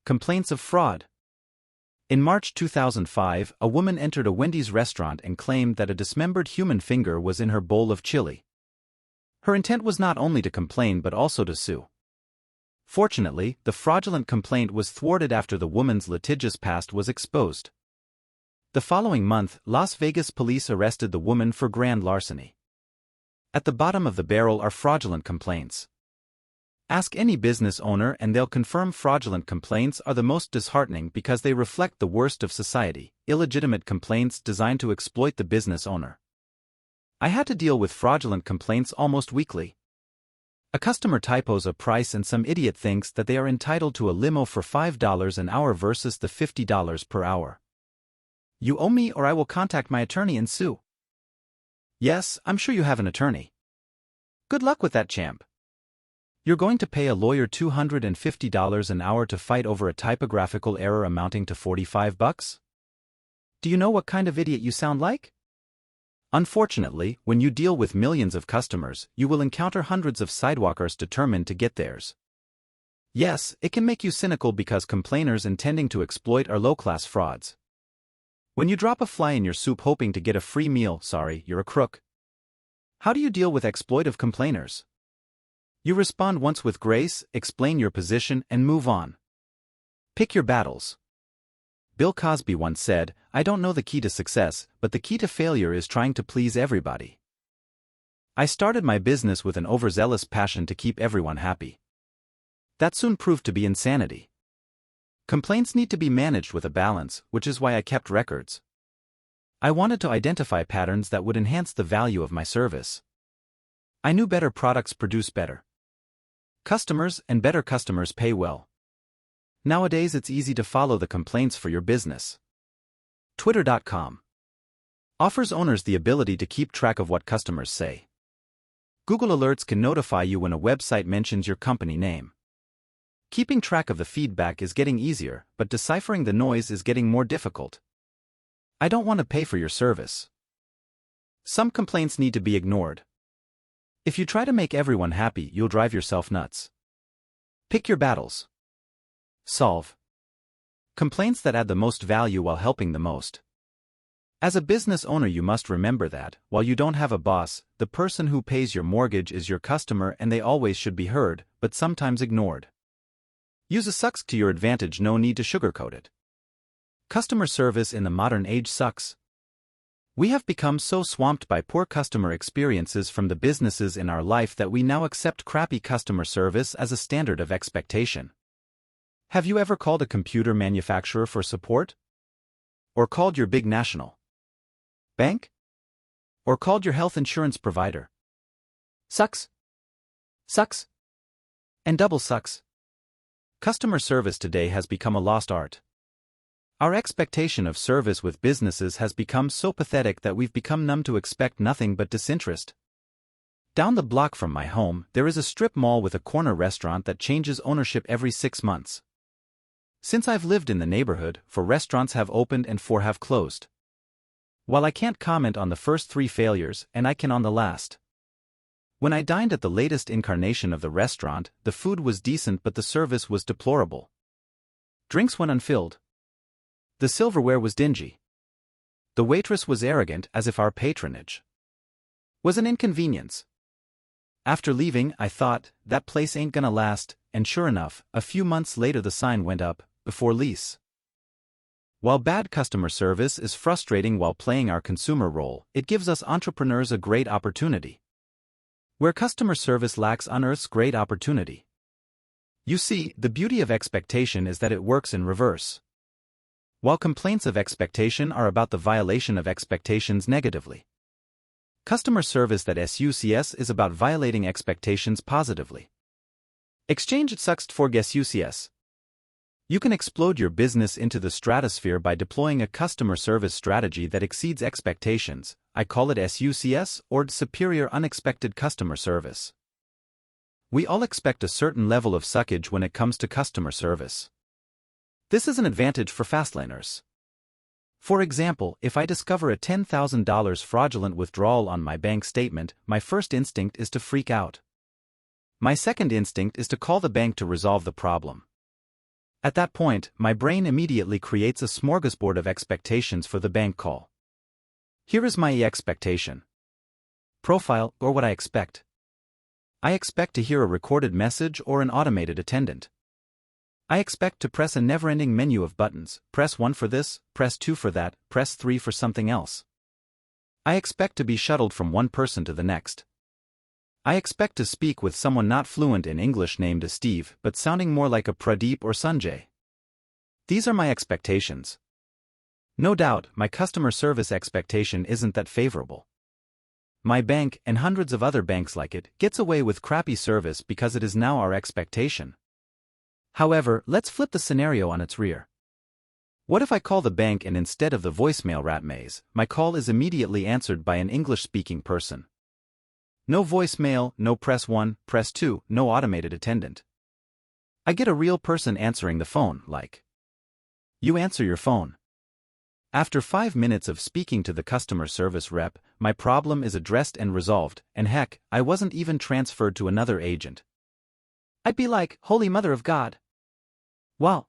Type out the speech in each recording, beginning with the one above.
Complaints of fraud. In March 2005, a woman entered a Wendy's restaurant and claimed that a dismembered human finger was in her bowl of chili. Her intent was not only to complain but also to sue. Fortunately, the fraudulent complaint was thwarted after the woman's litigious past was exposed. The following month, Las Vegas police arrested the woman for grand larceny. At the bottom of the barrel are fraudulent complaints. Ask any business owner and they'll confirm fraudulent complaints are the most disheartening because they reflect the worst of society, illegitimate complaints designed to exploit the business owner. I had to deal with fraudulent complaints almost weekly. A customer typos a price and some idiot thinks that they are entitled to a limo for $5 an hour versus the $50 per hour. You owe me or I will contact my attorney and sue. Yes, I'm sure you have an attorney. Good luck with that, champ. You're going to pay a lawyer $250 an hour to fight over a typographical error amounting to $45? Do you know what kind of idiot you sound like? Unfortunately, when you deal with millions of customers, you will encounter hundreds of sidewalkers determined to get theirs. Yes, it can make you cynical because complainers intending to exploit are low-class frauds. When you drop a fly in your soup hoping to get a free meal, sorry, you're a crook. How do you deal with exploitive complainers? You respond once with grace, explain your position, and move on. Pick your battles. Bill Cosby once said, "I don't know the key to success, but the key to failure is trying to please everybody." I started my business with an overzealous passion to keep everyone happy. That soon proved to be insanity. Complaints need to be managed with a balance, which is why I kept records. I wanted to identify patterns that would enhance the value of my service. I knew better products produce better customers, and better customers pay well. Nowadays it's easy to follow the complaints for your business. Twitter.com offers owners the ability to keep track of what customers say. Google Alerts can notify you when a website mentions your company name. Keeping track of the feedback is getting easier, but deciphering the noise is getting more difficult. I don't want to pay for your service. Some complaints need to be ignored. If you try to make everyone happy, you'll drive yourself nuts. Pick your battles. Solve complaints that add the most value while helping the most. As a business owner, you must remember that, while you don't have a boss, the person who pays your mortgage is your customer and they always should be heard, but sometimes ignored. Use a sucks to your advantage, no need to sugarcoat it. Customer service in the modern age sucks. We have become so swamped by poor customer experiences from the businesses in our life that we now accept crappy customer service as a standard of expectation. Have you ever called a computer manufacturer for support? Or called your big national bank? Or called your health insurance provider? Sucks. Sucks. And double sucks. Customer service today has become a lost art. Our expectation of service with businesses has become so pathetic that we've become numb to expect nothing but disinterest. Down the block from my home, there is a strip mall with a corner restaurant that changes ownership every 6 months. Since I've lived in the neighborhood, 4 restaurants have opened and 4 have closed. While I can't comment on the first 3 failures, and I can on the last. When I dined at the latest incarnation of the restaurant, the food was decent but the service was deplorable. Drinks went unfilled. The silverware was dingy. The waitress was arrogant, as if our patronage was an inconvenience. After leaving, I thought, that place ain't gonna last, and sure enough, a few months later the sign went up, before lease. While bad customer service is frustrating while playing our consumer role, it gives us entrepreneurs a great opportunity. Where customer service lacks unearths great opportunity. You see, the beauty of expectation is that it works in reverse. While complaints of expectation are about the violation of expectations negatively. Customer service that sucks is about violating expectations positively. Exchange it sucks for sucks. You can explode your business into the stratosphere by deploying a customer service strategy that exceeds expectations. I call it SUCS, or Superior Unexpected Customer Service. We all expect a certain level of suckage when it comes to customer service. This is an advantage for FastLaners. For example, if I discover a $10,000 fraudulent withdrawal on my bank statement, my first instinct is to freak out. My second instinct is to call the bank to resolve the problem. At that point, my brain immediately creates a smorgasbord of expectations for the bank call. Here is my expectation profile, or what I expect. I expect to hear a recorded message or an automated attendant. I expect to press a never-ending menu of buttons, press 1 for this, press 2 for that, press 3 for something else. I expect to be shuttled from one person to the next. I expect to speak with someone not fluent in English named a Steve but sounding more like a Pradeep or Sanjay. These are my expectations. No doubt, my customer service expectation isn't that favorable. My bank, and hundreds of other banks like it, gets away with crappy service because it is now our expectation. However, let's flip the scenario on its rear. What if I call the bank and instead of the voicemail rat maze, my call is immediately answered by an English-speaking person? No voicemail, no press 1, press 2, no automated attendant. I get a real person answering the phone, like, "You answer your phone." After 5 minutes of speaking to the customer service rep, my problem is addressed and resolved, and heck, I wasn't even transferred to another agent. I'd be like, "Holy Mother of God. Wow."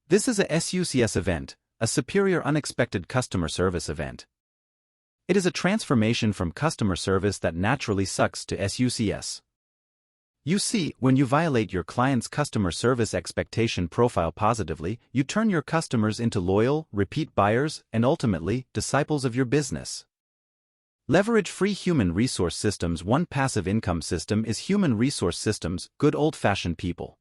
This is a SUCS event, a superior unexpected customer service event. It is a transformation from customer service that naturally sucks to SUCS. You see, when you violate your client's customer service expectation profile positively, you turn your customers into loyal, repeat buyers, and ultimately, disciples of your business. Leverage free human resource systems. One passive income system is human resource systems, good old-fashioned people.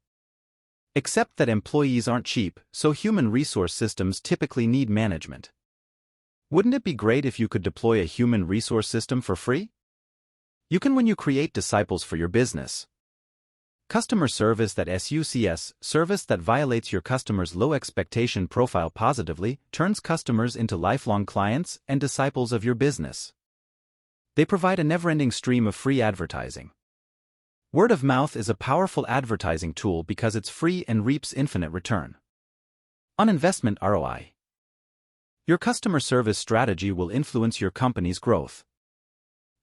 Except that employees aren't cheap, so human resource systems typically need management. Wouldn't it be great if you could deploy a human resource system for free? You can when you create disciples for your business. Customer service that SUCS, service that violates your customer's low expectation profile positively, turns customers into lifelong clients and disciples of your business. They provide a never-ending stream of free advertising. Word of mouth is a powerful advertising tool because it's free and reaps infinite return on investment ROI. Your customer service strategy will influence your company's growth.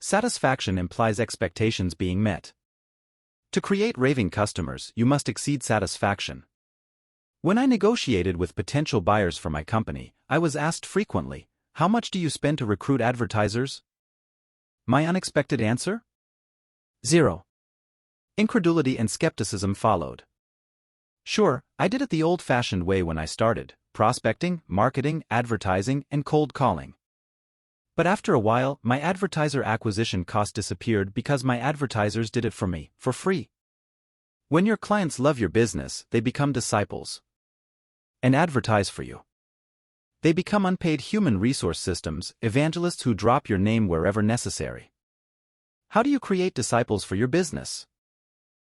Satisfaction implies expectations being met. To create raving customers, you must exceed satisfaction. When I negotiated with potential buyers for my company, I was asked frequently, "How much do you spend to recruit advertisers?" My unexpected answer? 0. Incredulity and skepticism followed. Sure, I did it the old-fashioned way when I started, prospecting, marketing, advertising, and cold calling. But after a while, my advertiser acquisition cost disappeared because my advertisers did it for me, for free. When your clients love your business, they become disciples and advertise for you. They become unpaid human resource systems, evangelists who drop your name wherever necessary. How do you create disciples for your business?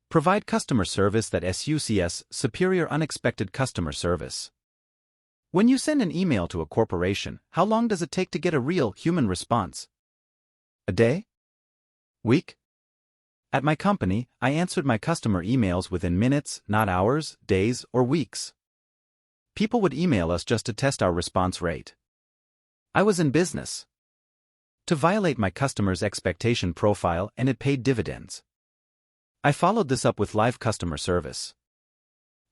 Provide customer service that SUCS, superior unexpected customer service. When you send an email to a corporation, how long does it take to get a real, human response? A day? Week? At my company, I answered my customer emails within minutes, not hours, days, or weeks. People would email us just to test our response rate. I was in business to violate my customer's expectation profile, and it paid dividends. I followed this up with live customer service.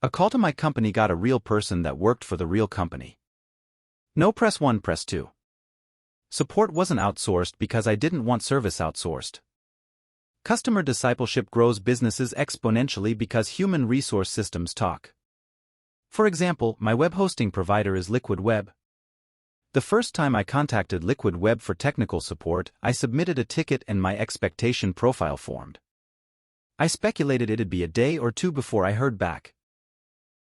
A call to my company got a real person that worked for the real company. No press 1, press 2. Support wasn't outsourced because I didn't want service outsourced. Customer discipleship grows businesses exponentially because human resource systems talk. For example, my web hosting provider is Liquid Web. The first time I contacted Liquid Web for technical support, I submitted a ticket and my expectation profile formed. I speculated it'd be a day or two before I heard back.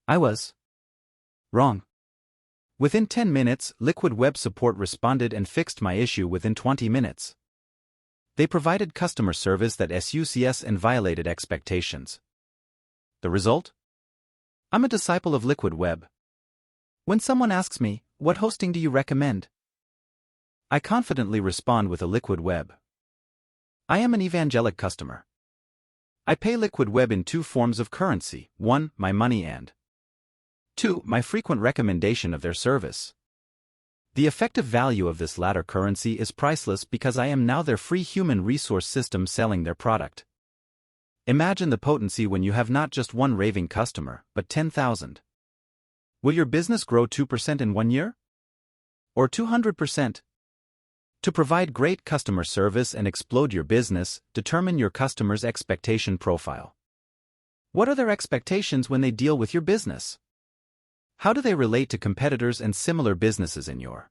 I was wrong. Within 10 minutes, Liquid Web support responded and fixed my issue within 20 minutes. They provided customer service that SUCS and violated expectations. The result? I'm a disciple of Liquid Web. When someone asks me, "What hosting do you recommend?" I confidently respond with a Liquid Web. I am an evangelic customer. I pay Liquid Web in 2 forms of currency: 1, my money, and 2, my frequent recommendation of their service. The effective value of this latter currency is priceless because I am now their free human resource system selling their product. Imagine the potency when you have not just one raving customer, but 10,000. Will your business grow 2% in 1 year? Or 200%? To provide great customer service and explode your business, determine your customer's expectation profile. What are their expectations when they deal with your business? How do they relate to competitors and similar businesses in your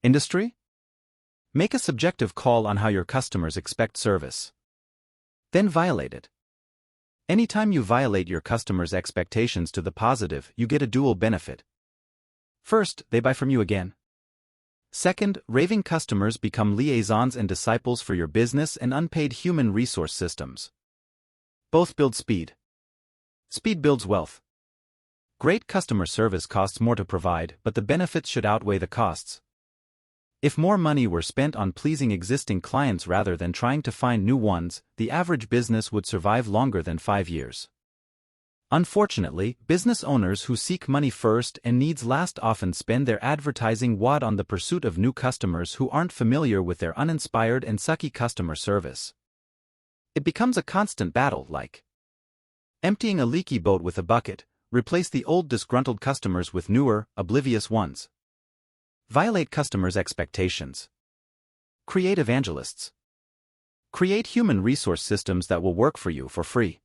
industry? Make a subjective call on how your customers expect service. Then violate it. Anytime you violate your customers' expectations to the positive, you get a dual benefit. First, they buy from you again. Second, raving customers become liaisons and disciples for your business and unpaid human resource systems. Both build speed. Speed builds wealth. Great customer service costs more to provide, but the benefits should outweigh the costs. If more money were spent on pleasing existing clients rather than trying to find new ones, the average business would survive longer than 5 years. Unfortunately, business owners who seek money first and needs last often spend their advertising wad on the pursuit of new customers who aren't familiar with their uninspired and sucky customer service. It becomes a constant battle, like emptying a leaky boat with a bucket. Replace the old disgruntled customers with newer, oblivious ones. Violate customers' expectations. Create evangelists. Create human resource systems that will work for you for free.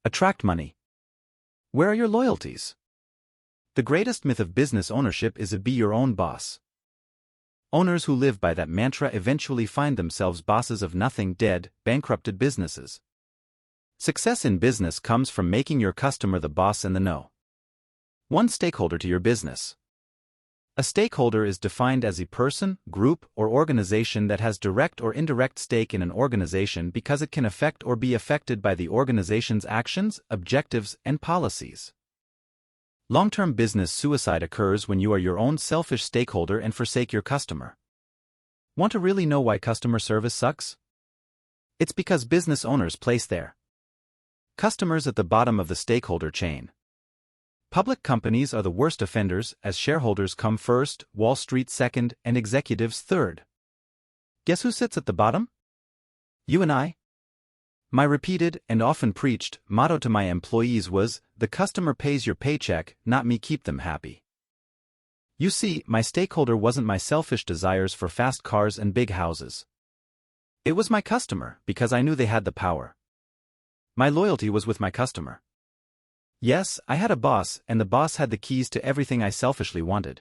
Attract money. Where are your loyalties? The greatest myth of business ownership is to be your own boss. Owners who live by that mantra eventually find themselves bosses of nothing, dead, bankrupted businesses. Success in business comes from making your customer the boss and the know. One stakeholder to your business. A stakeholder is defined as a person, group, or organization that has direct or indirect stake in an organization because it can affect or be affected by the organization's actions, objectives, and policies. Long-term business suicide occurs when you are your own selfish stakeholder and forsake your customer. Want to really know why customer service sucks? It's because business owners place their customers at the bottom of the stakeholder chain. Public companies are the worst offenders, as shareholders come first, Wall Street second, and executives third. Guess who sits at the bottom? You and I. My repeated, and often preached, motto to my employees was, "The customer pays your paycheck, not me keep them happy." You see, my stakeholder wasn't my selfish desires for fast cars and big houses. It was my customer, because I knew they had the power. My loyalty was with my customer. Yes, I had a boss, and the boss had the keys to everything I selfishly wanted.